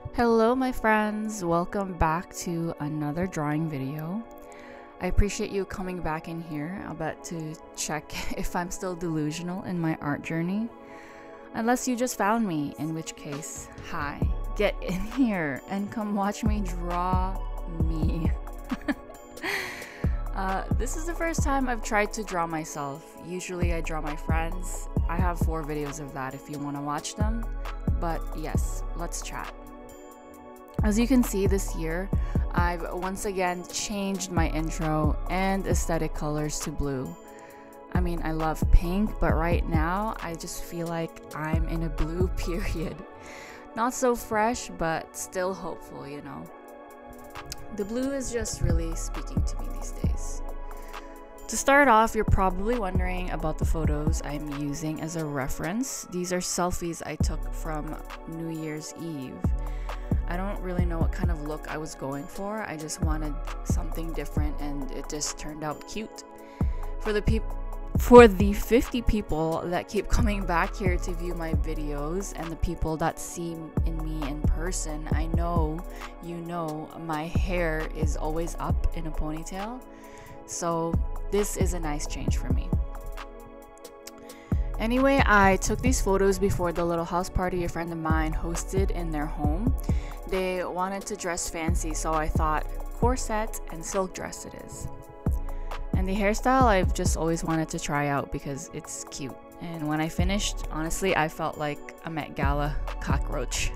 Hello my friends, welcome back to another drawing video. I appreciate you coming back in here. I'm about to check if I'm still delusional in my art journey. Unless you just found me, in which case, hi, get in here and come watch me draw me. This is the first time I've tried to draw myself. Usually I draw my friends. I have 4 videos of that if you want to watch them. But yes, let's chat. As you can see this year, I've once again changed my intro and aesthetic colors to blue. I mean, I love pink, but right now I just feel like I'm in a blue period. Not so fresh, but still hopeful, you know. The blue is just really speaking to me these days. To start off, you're probably wondering about the photos I'm using as a reference. These are selfies I took from New Year's Eve. I don't really know what kind of look I was going for. I just wanted something different and it just turned out cute. For the 50 people that keep coming back here to view my videos and the people that see in me in person, I know you know my hair is always up in a ponytail. So this is a nice change for me. Anyway, I took these photos before the little house party a friend of mine hosted in their home. They wanted to dress fancy, so I thought corset and silk dress it is. And the hairstyle I've just always wanted to try out because it's cute. And when I finished, honestly, I felt like a Met Gala cockroach.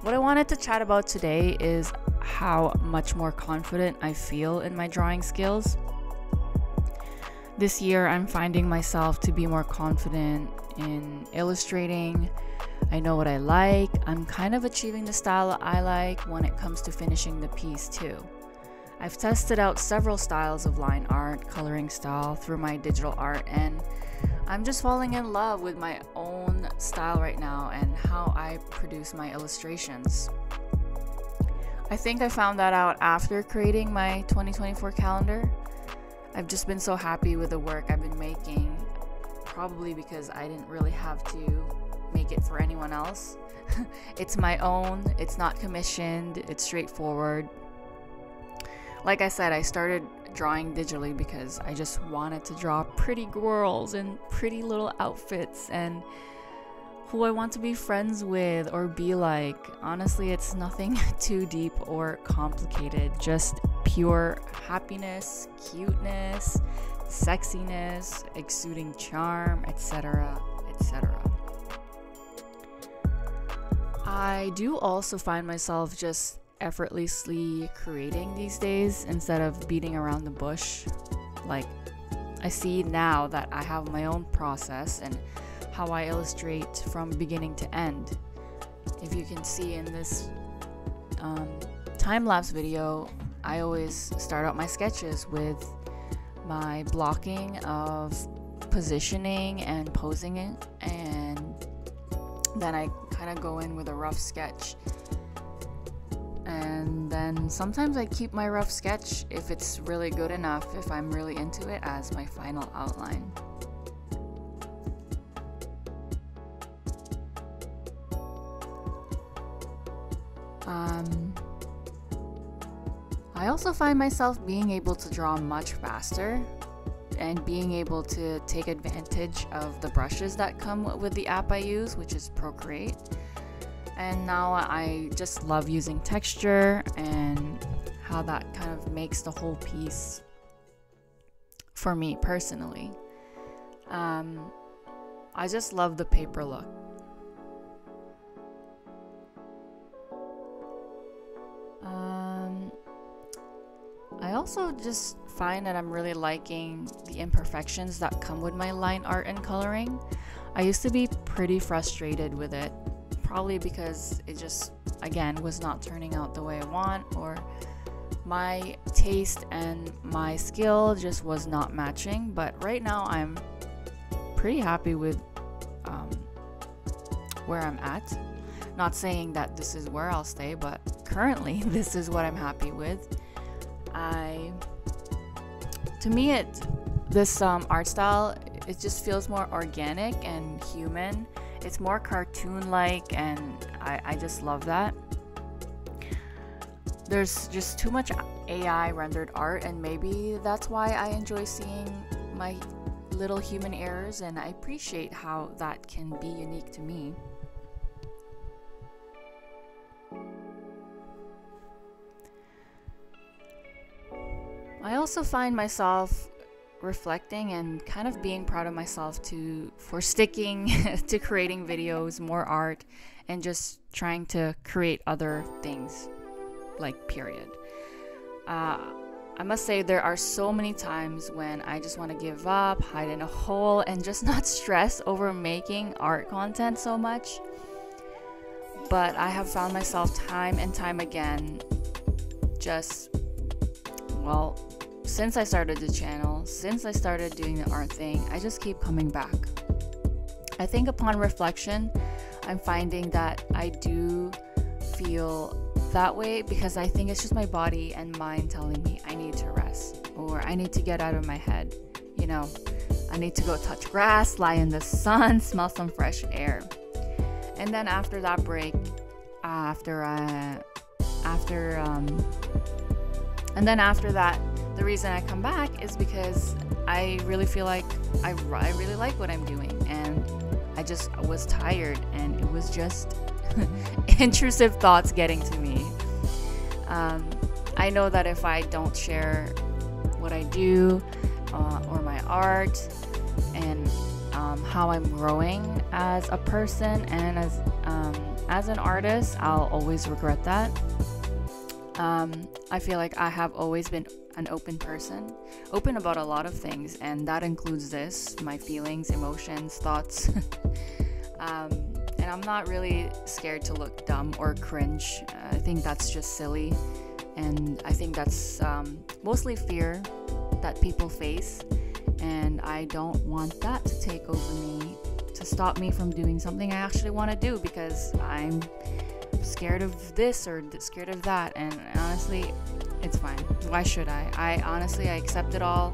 What I wanted to chat about today is how much more confident I feel in my drawing skills. This year, I'm finding myself to be more confident in illustrating. I know what I like. I'm kind of achieving the style I like when it comes to finishing the piece too. I've tested out several styles of line art, coloring style through my digital art, and I'm just falling in love with my own style right now and how I produce my illustrations. I think I found that out after creating my 2024 calendar. I've just been so happy with the work I've been making, probably because I didn't really have to make it for anyone else. It's my own, it's not commissioned, it's straightforward. Like I said, I started drawing digitally because I just wanted to draw pretty girls in pretty little outfits and who I want to be friends with or be like. Honestly, it's nothing too deep or complicated, just pure happiness, cuteness, sexiness, exuding charm, etc., etc. I do also find myself just effortlessly creating these days instead of beating around the bush. Like, I see now that I have my own process and how I illustrate from beginning to end. If you can see in this time-lapse video, I always start out my sketches with my blocking of positioning and posing it, and then I kind of go in with a rough sketch. And then sometimes I keep my rough sketch if it's really good enough, if I'm really into it, as my final outline. I also find myself being able to draw much faster and being able to take advantage of the brushes that come with the app I use, which is Procreate. And now I just love using texture and how that kind of makes the whole piece for me personally. I just love the paper look. I also just find that I'm really liking the imperfections that come with my line art and coloring. I used to be pretty frustrated with it, probably because it just, again, was not turning out the way I want, or my taste and my skill just was not matching. But right now I'm pretty happy with where I'm at. Not saying that this is where I'll stay, but currently this is what I'm happy with. To me, This art style, it just feels more organic and human. It's more cartoon-like, and I just love that. There's just too much AI rendered art, and maybe that's why I enjoy seeing my little human errors, and I appreciate how that can be unique to me. I also find myself reflecting and kind of being proud of myself for sticking to creating videos, more art, and just trying to create other things, like period. I must say there are so many times when I just want to give up, hide in a hole, and just not stress over making art content so much. But I have found myself time and time again since I started the channel, since I started doing the art thing, I just keep coming back. I think upon reflection, I'm finding that I do feel that way because I think it's just my body and mind telling me I need to rest, or I need to get out of my head. I need to go touch grass, lie in the sun, smell some fresh air. And then after that break, the reason I come back is because I really feel like I really like what I'm doing, and I just was tired, and it was just intrusive thoughts getting to me. I know that if I don't share what I do or my art and how I'm growing as a person and as an artist, I'll always regret that. I feel like I have always been an open person, open about a lot of things, and that includes this, my feelings, emotions, thoughts. And I'm not really scared to look dumb or cringe. I think that's just silly, and I think that's mostly fear that people face, and I don't want that to take over me, to stop me from doing something I actually want to do, because I'm scared of this or scared of that. And honestly, it's fine. Why should I? I accept it all.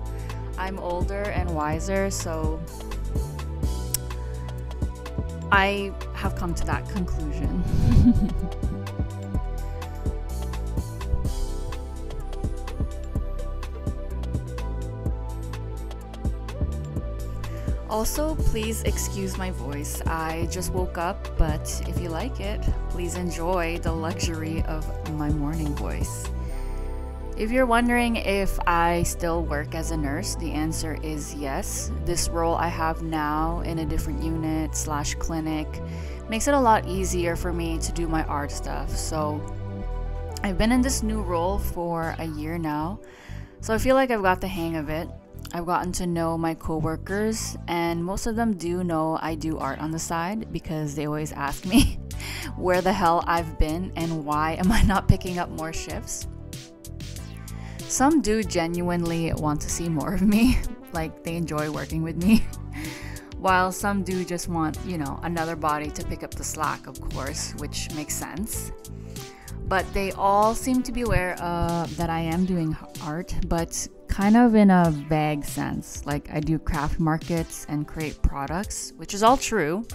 I'm older and wiser, so I have come to that conclusion. Also, please excuse my voice. I just woke up, but if you like it, please enjoy the luxury of my morning voice. If you're wondering if I still work as a nurse, the answer is yes. This role I have now in a different unit / clinic makes it a lot easier for me to do my art stuff. So I've been in this new role for a year now, so I feel like I've got the hang of it. I've gotten to know my coworkers, and most of them do know I do art on the side, because they always ask me where the hell I've been and why am I not picking up more shifts. Some do genuinely want to see more of me, like they enjoy working with me, while some do just want, another body to pick up the slack, of course, which makes sense. But they all seem to be aware that I am doing art, but kind of in a vague sense. Like, I do craft markets and create products, which is all true,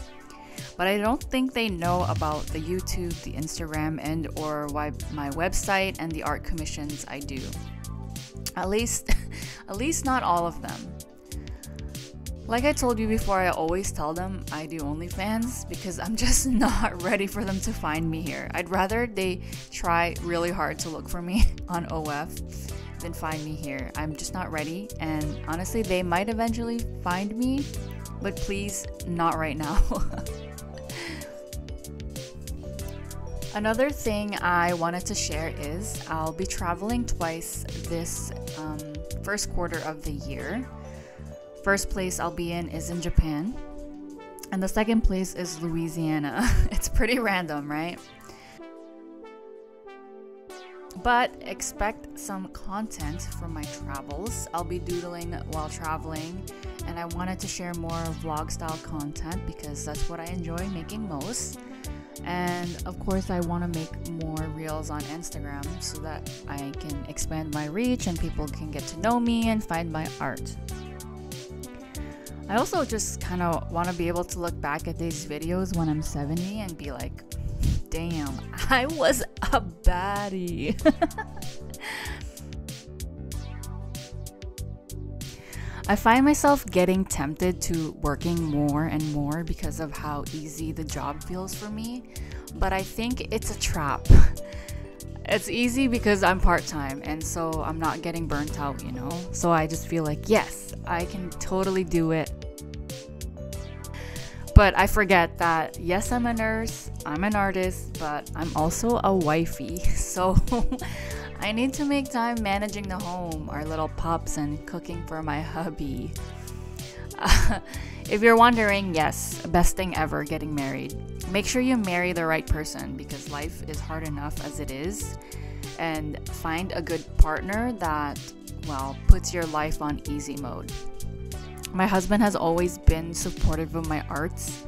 but I don't think they know about the YouTube, the Instagram, and or why my website and the art commissions I do. At least not all of them. Like I told you before, I always tell them I do OnlyFans because I'm just not ready for them to find me here. I'd rather they try really hard to look for me on OF than find me here. I'm just not ready, and honestly, they might eventually find me, but please, not right now. Another thing I wanted to share is I'll be traveling twice this first quarter of the year. First place I'll be in is in Japan, and the second place is Louisiana. It's pretty random, right? But expect some content from my travels. I'll be doodling while traveling, and I wanted to share more vlog style content because that's what I enjoy making most. And of course, I want to make more reels on Instagram so that I can expand my reach and people can get to know me and find my art. I also just kind of want to be able to look back at these videos when I'm 70 and be like, damn, I was a baddie. I find myself getting tempted to working more and more because of how easy the job feels for me, but I think it's a trap. It's easy because I'm part-time and so I'm not getting burnt out, you know? So I just feel like, yes, I can totally do it. But I forget that, yes, I'm a nurse, I'm an artist, but I'm also a wifey. So I need to make time managing the home, our little pups, and cooking for my hubby. If you're wondering, yes, best thing ever, getting married. Make sure you marry the right person because life is hard enough as it is. And find a good partner that, well, puts your life on easy mode. My husband has always been supportive of my arts.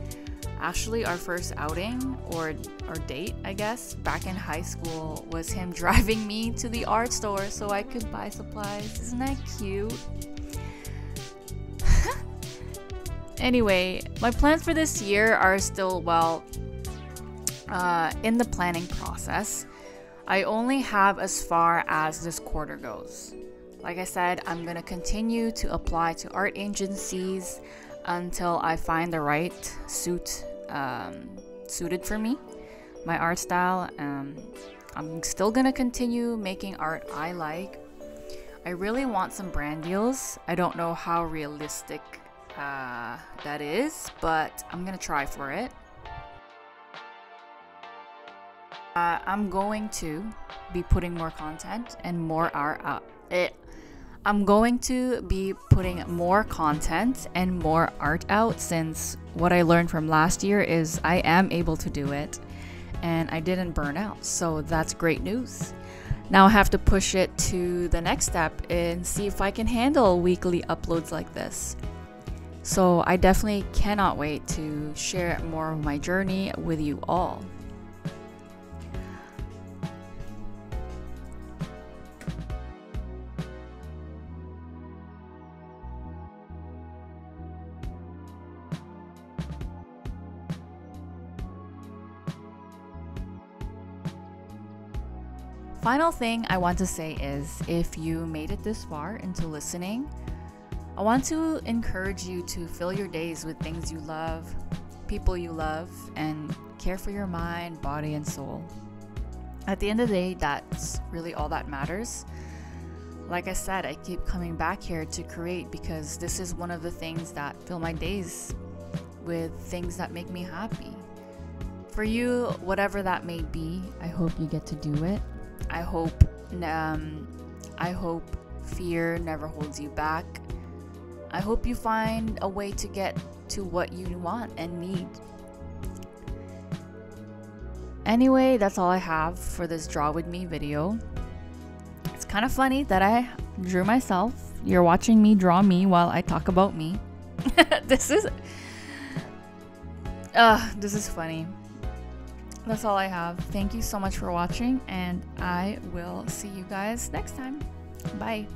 Actually, our first outing or date, I guess, back in high school was him driving me to the art store so I could buy supplies. Isn't that cute? Anyway, my plans for this year are still, well, in the planning process. I only have as far as this quarter goes. Like I said, I'm going to continue to apply to art agencies until I find the right suited for me, my art style. I'm still going to continue making art I like. I really want some brand deals. I don't know how realistic that is, but I'm going to try for it. I'm going to be putting more content and more art out. I'm going to be putting more content and more art out, since what I learned from last year is I am able to do it and I didn't burn out. So that's great news. Now I have to push it to the next step and see if I can handle weekly uploads like this. So I definitely cannot wait to share more of my journey with you all. Final thing I want to say is, if you made it this far into listening, I want to encourage you to fill your days with things you love, people you love, and care for your mind, body, and soul. At the end of the day, that's really all that matters. Like I said, I keep coming back here to create because this is one of the things that fill my days with things that make me happy. For you, whatever that may be, I hope you get to do it. I hope fear never holds you back. I hope you find a way to get to what you want and need. Anyway, that's all I have for this Draw With Me video. It's kind of funny that I drew myself. You're watching me draw me while I talk about me. This is funny. That's all I have. Thank you so much for watching, and I will see you guys next time. Bye.